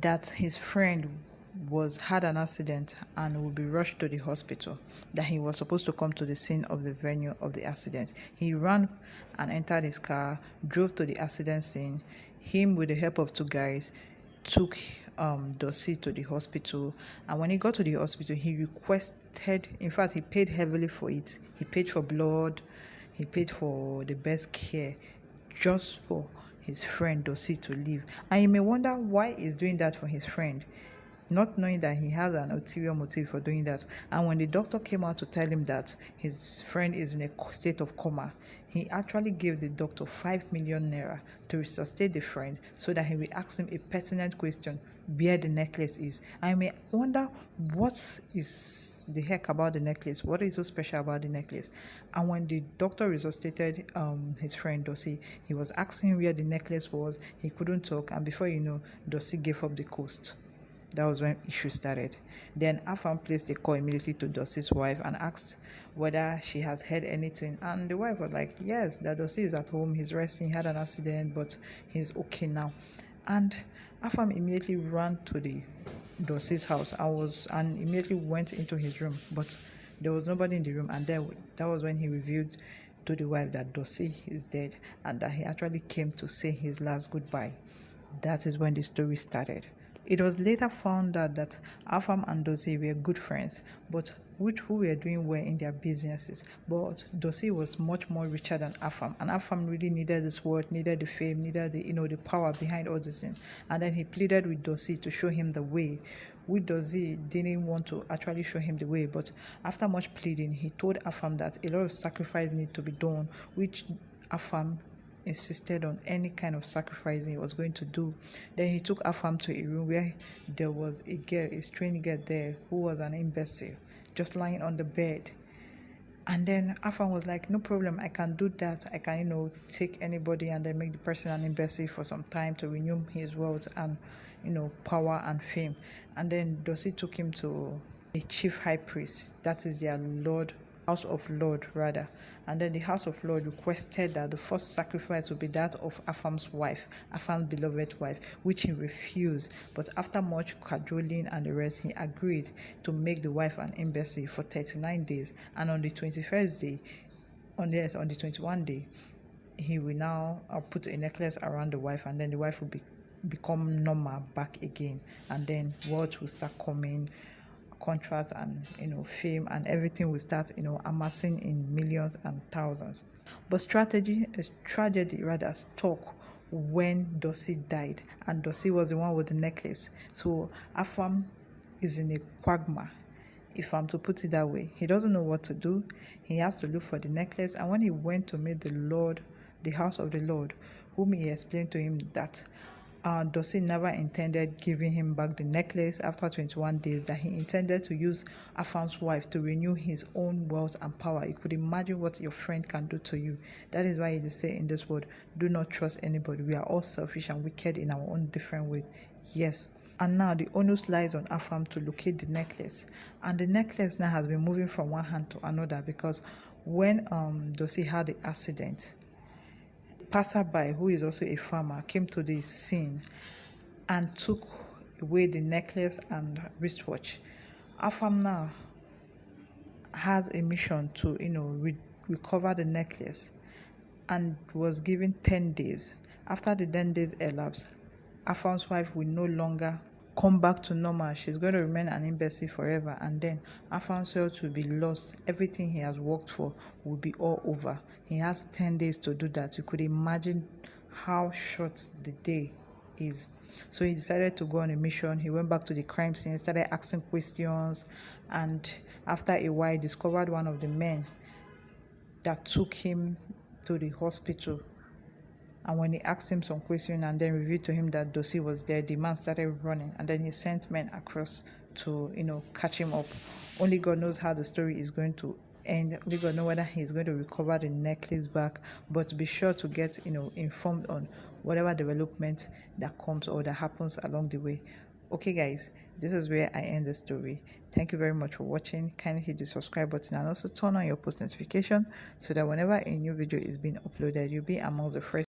that his friend had an accident and would be rushed to the hospital, that he was supposed to come to the scene of the venue of the accident. He ran and entered his car, drove to the accident scene. Him, with the help of two guys, took Edochie to the hospital, and when he got to the hospital, he requested, in fact, he paid heavily for it. He paid for blood, he paid for the best care, just for his friend Edochie to live. And you may wonder why he's doing that for his friend, not knowing that he has an ulterior motive for doing that. And when the doctor came out to tell him that his friend is in a state of coma, he actually gave the doctor 5 million naira to resuscitate the friend, so that he will ask him a pertinent question where the necklace is. I may wonder what is the heck about the necklace, what is so special about the necklace. And when the doctor resuscitated his friend Edochie, he was asking where the necklace was. He couldn't talk, and before you know, Edochie gave up the ghost. That was when issues started. Then Afam placed a call immediately to Edochie's wife and asked whether she has heard anything. And the wife was like, yes, that Edochie is at home, he's resting, he had an accident, but he's okay now. And Afam immediately ran to the Edochie's house and immediately went into his room, but there was nobody in the room. And that was when he revealed to the wife that Edochie is dead, and that he actually came to say his last goodbye. That is when the story started. It was later found out that Afam and Edochie were good friends, but who were doing well in their businesses. But Edochie was much more richer than Afam, and Afam really needed this word, needed the fame, needed the power behind all these things. And then he pleaded with Edochie to show him the way. Edochie didn't want to actually show him the way, but after much pleading, he told Afam that a lot of sacrifice need to be done, which Afam insisted on any kind of sacrifice he was going to do. Then he took Afam to a room where there was a strange girl there who was an imbecile, just lying on the bed. And then Afam was like, no problem, I can do that. I can, take anybody and then make the person an imbecile for some time to renew his wealth and, power and fame. And then Edochie took him to a chief high priest, that is their lord, House of Lord rather. And then the House of Lord requested that the first sacrifice would be that of Afam's wife, Afam's beloved wife, which he refused. But after much cajoling and the rest, he agreed to make the wife an imbecile for 39 days. And on the 21st day, on the 21st day, he will now put a necklace around the wife, and then the wife will become normal back again. And then wealth will start coming, contracts and fame and everything will start amassing in millions and thousands. But tragedy rather struck when Edochie died, and Edochie was the one with the necklace. So Afam is in a quagmire, if I'm to put it that way. He doesn't know what to do. He has to look for the necklace. And when he went to meet the House of the Lord, whom he explained to him that Edochie never intended giving him back the necklace after 21 days, that he intended to use Afam's wife to renew his own wealth and power. You could imagine what your friend can do to you. That is why it is said in this word, do not trust anybody. We are all selfish and wicked in our own different ways. Yes. And now the onus lies on Afam to locate the necklace. And the necklace now has been moving from one hand to another, because when Edochie had the accident, passerby, who is also a farmer, came to the scene and took away the necklace and wristwatch. Afam now has a mission to recover the necklace, and was given 10 days. After the 10 days elapsed, Afam's wife will no longer come back to normal. She's going to remain an imbecile forever, and then Afam's wealth will be lost. Everything he has worked for will be all over. He has 10 days to do that. You could imagine how short the day is. So he decided to go on a mission. He went back to the crime scene, started asking questions, and after a while discovered one of the men that took him to the hospital. And when he asked him some questions and then revealed to him that Edochie was there, the man started running, and then he sent men across to catch him up. Only God knows how the story is going to end. Only God knows whether he's going to recover the necklace back. But be sure to get informed on whatever development that comes or that happens along the way. Okay guys, this is where I end the story. Thank you very much for watching. Kindly hit the subscribe button and also turn on your post notification so that whenever a new video is being uploaded, you'll be amongst the first